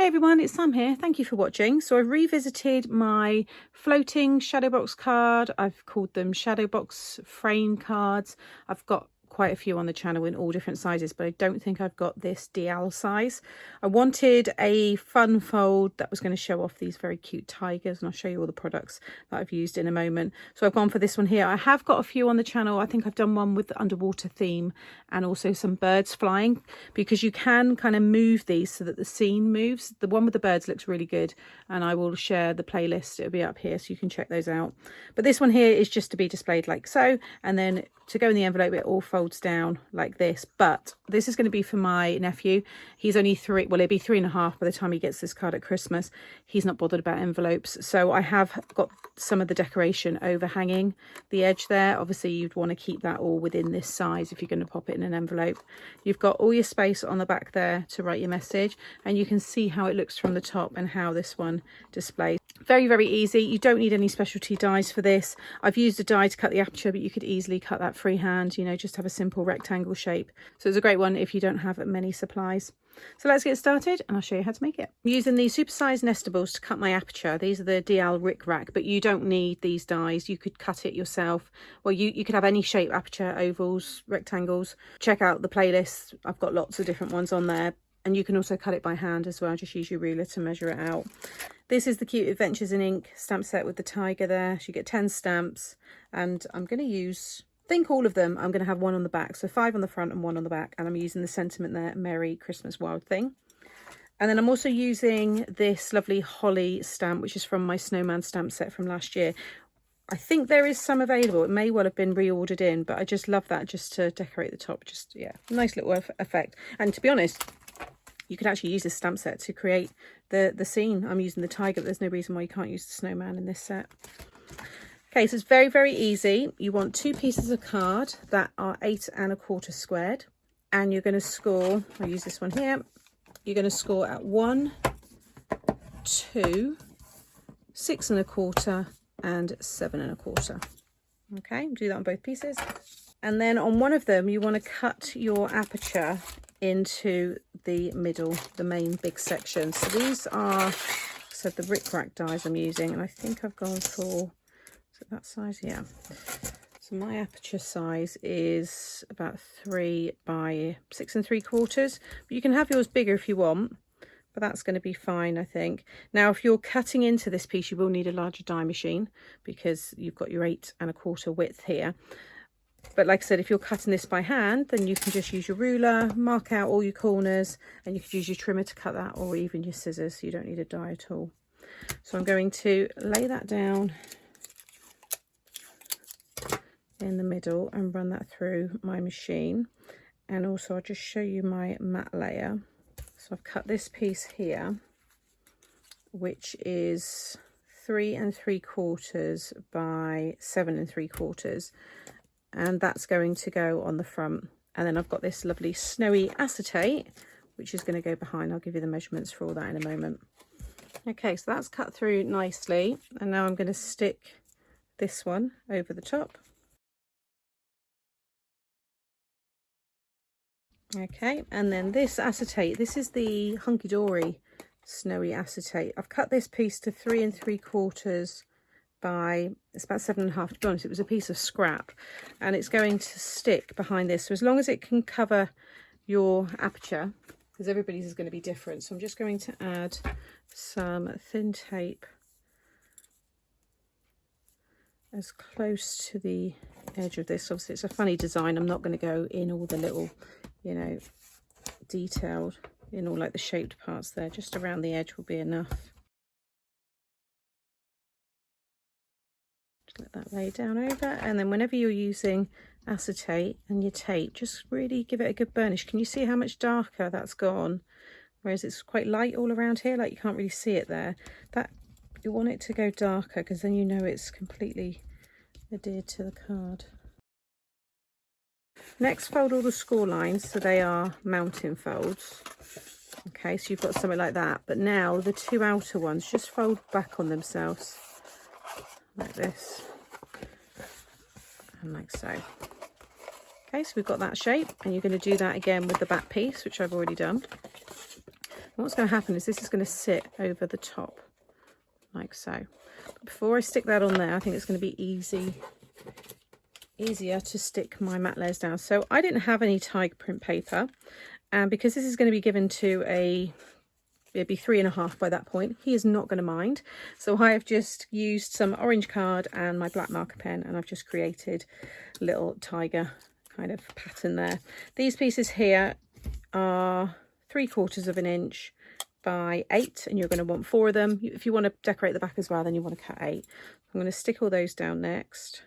Hey everyone, it's Sam here. Thank you for watching. So I've revisited my floating shadow box card. I've called them shadow box frame cards. I've got quite a few on the channel in all different sizes, but I don't think I've got this DL size. I wanted a fun fold that was going to show off these very cute tigers, and I'll show you all the products that I've used in a moment. So I've gone for this one here. I have got a few on the channel. I think I've done one with the underwater theme and also some birds flying, because you can kind of move these so that the scene moves. The one with the birds looks really good, and I will share the playlist. It'll be up here so you can check those out. But this one here is just to be displayed like so, and then to go in the envelope it all folds down like this. But this is going to be for my nephew. He's only 3, well, he'll be 3.5 by the time he gets this card at Christmas. He's not bothered about envelopes, so I have got some of the decoration overhanging the edge there. Obviously you'd want to keep that all within this size if you're going to pop it in an envelope. You've got all your space on the back there to write your message, and you can see how it looks from the top and how this one displays. Very, very easy. You don't need any specialty dies for this. I've used a die to cut the aperture, but you could easily cut that freehand, you know, just have a simple rectangle shape. So it's a great one if you don't have many supplies. So let's get started and I'll show you how to make it. I'm using these supersized nestables to cut my aperture. These are the DL Rik Rak, but you don't need these dies. You could cut it yourself. Well, you could have any shape, aperture, ovals, rectangles. Check out the playlist. I've got lots of different ones on there. And you can also cut it by hand as well. Just use your ruler to measure it out. This is the Cute Adventures in Ink stamp set with the tiger there. So you get 10 stamps, and I'm going to use, I think all of them, I'm going to have one on the back. So 5 on the front and 1 on the back. And I'm using the sentiment there, Merry Christmas Wild Thing. And then I'm also using this lovely holly stamp, which is from my Snowman stamp set from last year. I think there is some available. It may well have been reordered in, but I just love that just to decorate the top. Just, yeah, nice little effect. And to be honest, you could actually use this stamp set to create the scene. I'm using the tiger, but there's no reason why you can't use the snowman in this set. Okay, so it's very, very easy. You want 2 pieces of card that are 8 1/4 squared, and you're going to score, I'll use this one here, you're going to score at 1, 2, 6 1/4 and 7 1/4. Okay, do that on both pieces. And then on one of them you want to cut your aperture into the middle, the main big section. So these are, so the Rik Rak dies I'm using, and I think I've gone for, is it that size? Yeah. So my aperture size is about 3 by 6 3/4, but you can have yours bigger if you want, but that's going to be fine, I think. Now if you're cutting into this piece, you will need a larger die machine, because you've got your 8 1/4 width here. But like I said, if you're cutting this by hand, then you can just use your ruler, mark out all your corners, and you could use your trimmer to cut that, or even your scissors, so you don't need a die at all. So I'm going to lay that down in the middle and run that through my machine. And also I'll just show you my matte layer. So I've cut this piece here, which is 3 3/4 by 7 3/4. And that's going to go on the front. And then I've got this lovely snowy acetate, which is going to go behind. I'll give you the measurements for all that in a moment. Okay, so that's cut through nicely, and now I'm going to stick this one over the top. Okay, and then this acetate, this is the Hunky Dory snowy acetate. I've cut this piece to 3 3/4 by, it's about 7 1/2. To be honest, it was a piece of scrap, and it's going to stick behind this. So as long as it can cover your aperture, because everybody's is going to be different. So I'm just going to add some thin tape as close to the edge of this. Obviously it's a funny design. I'm not going to go in all the little, you know, detailed in all like the shaped parts there. Just around the edge will be enough. Let that lay down over, and then whenever you're using acetate and your tape, just really give it a good burnish. Can you see how much darker that's gone? Whereas it's quite light all around here, like you can't really see it there. That, you want it to go darker, because then you know it's completely adhered to the card. Next, fold all the score lines so they are mounting folds. Okay, so you've got something like that, but now the 2 outer ones just fold back on themselves like this and like so. Okay, so we've got that shape, and you're going to do that again with the back piece, which I've already done. what's going to happen is this is going to sit over the top like so. But before I stick that on there, I think it's going to be easier to stick my matte layers down. So I didn't have any tiger print paper, and because this is going to be given to it'd be 3.5 by that point, he is not going to mind. So I have just used some orange card and my black marker pen, and I've just created a little tiger kind of pattern there. These pieces here are 3/4 of an inch by 8, and you're going to want 4 of them. If you want to decorate the back as well, then you want to cut 8. I'm going to stick all those down next.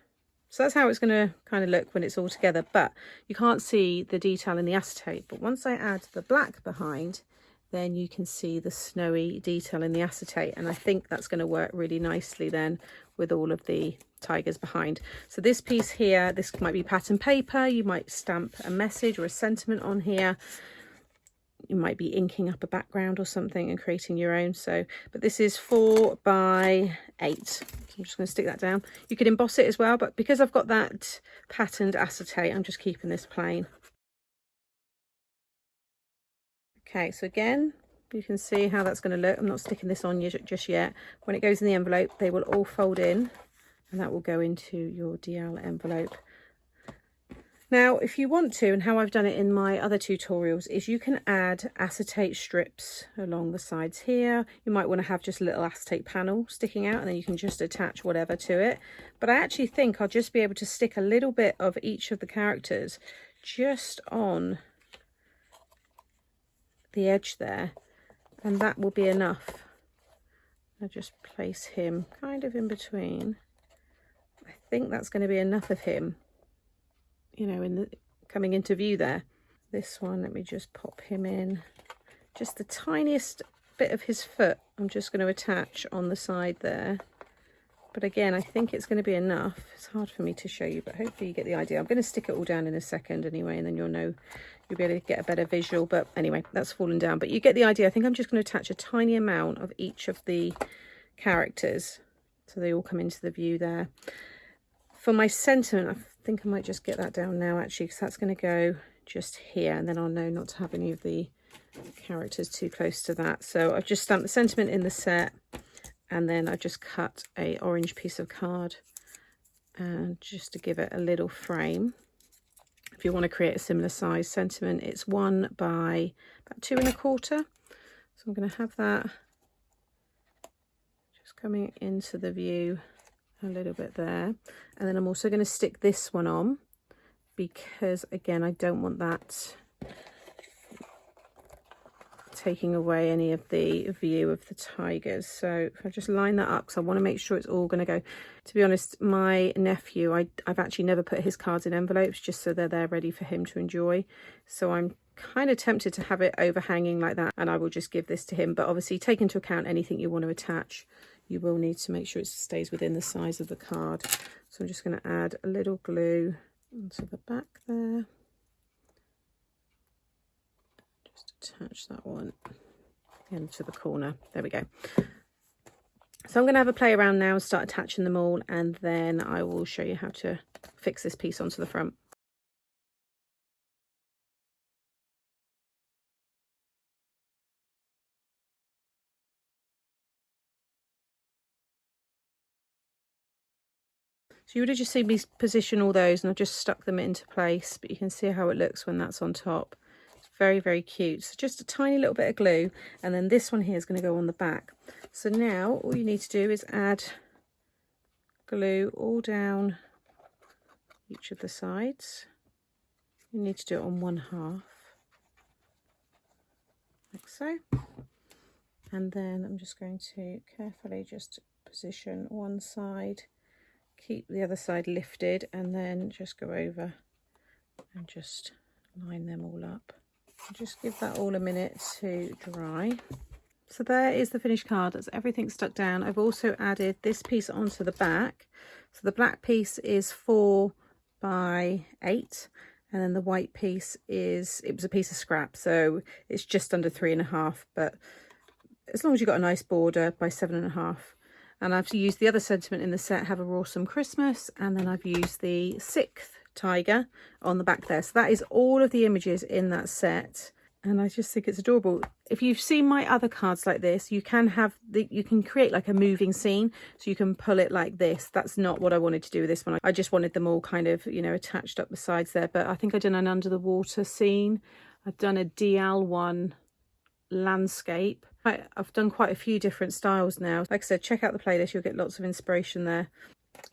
So that's how it's going to kind of look when it's all together, but you can't see the detail in the acetate. But once I add the black behind, then you can see the snowy detail in the acetate, and I think that's going to work really nicely then with all of the tigers behind. So this piece here, this might be pattern paper. You might stamp a message or a sentiment on here. You might be inking up a background or something and creating your own. So, but this is 4 by 8. So I'm just going to stick that down. You could emboss it as well, but because I've got that patterned acetate, I'm just keeping this plain. Okay, so again, you can see how that's going to look. I'm not sticking this on just yet. When it goes in the envelope, they will all fold in, and that will go into your DL envelope. Now, if you want to, and how I've done it in my other tutorials, is you can add acetate strips along the sides here. You might want to have just a little acetate panel sticking out, and then you can just attach whatever to it. But I actually think I'll just be able to stick a little bit of each of the characters just on the edge there, and that will be enough. I'll just place him kind of in between. I think that's going to be enough of him, you know, in the coming into view there. This one, let me just pop him in. Just the tiniest bit of his foot I'm just going to attach on the side there. But again, I think it's going to be enough. It's hard for me to show you, but hopefully you get the idea. I'm going to stick it all down in a second anyway, and then you'll know, you'll be able to get a better visual. But anyway, that's fallen down. But you get the idea. I think I'm just going to attach a tiny amount of each of the characters so they all come into the view there. For my sentiment, I think I might just get that down now actually, because that's going to go just here, and then I'll know not to have any of the characters too close to that. So I've just stamped the sentiment in the set, and then I just cut a orange piece of card, and just to give it a little frame. If you want to create a similar size sentiment, it's 1 by about 2.25. So I'm going to have that just coming into the view a little bit there, and then I'm also going to stick this one on, because again, I don't want that taking away any of the view of the tigers. So if I just line that up, because I want to make sure it's all going to go. To be honest, my nephew, I've actually never put his cards in envelopes, just so they're there ready for him to enjoy. So I'm kind of tempted to have it overhanging like that, and I will just give this to him. But obviously, take into account anything you want to attach. You will need to make sure it stays within the size of the card. So I'm just going to add a little glue onto the back there. Attach that one into the corner. There we go. So I'm going to have a play around now and start attaching them all, and then I will show you how to fix this piece onto the front. So you would have just seen me position all those, and I've just stuck them into place, but you can see how it looks when that's on top. Very, very cute. So just a tiny little bit of glue, and then this one here is going to go on the back. So now all you need to do is add glue all down each of the sides. You need to do it on 1/2, like so. And then I'm just going to carefully just position one side, keep the other side lifted, and then just go over and just line them all up. Just give that all a minute to dry. So there is the finished card. That's everything stuck down. I've also added this piece onto the back. So the black piece is 4 by 8, and then the white piece is, it was a piece of scrap, so it's just under 3.5, but as long as you've got a nice border, by 7.5. And I've used the other sentiment in the set, Have a Rawsome Christmas, and then I've used the 6th tiger on the back there. So that is all of the images in that set And I just think it's adorable. If you've seen my other cards like this, you can create like a moving scene, so you can pull it like this. That's not what I wanted to do with this one. I just wanted them all kind of, you know, attached up the sides there. But I think I've done an under the water scene. I've done a DL one landscape. I've done quite a few different styles now. Like I said, check out the playlist, you'll get lots of inspiration there.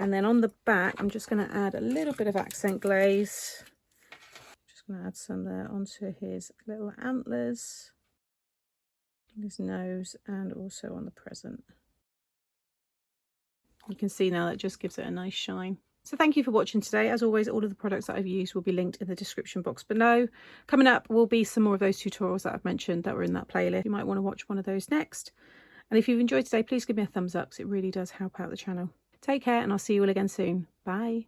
And then on the back, I'm just going to add a little bit of accent glaze. Going to add some there onto his little antlers, his nose, and also on the present. You can see now that just gives it a nice shine. So thank you for watching today. As always, all of the products that I've used will be linked in the description box below. Coming up will be some more of those tutorials that I've mentioned that were in that playlist. You might want to watch one of those next. And if you've enjoyed today, please give me a thumbs up, because it really does help out the channel. Take care, and I'll see you all again soon. Bye.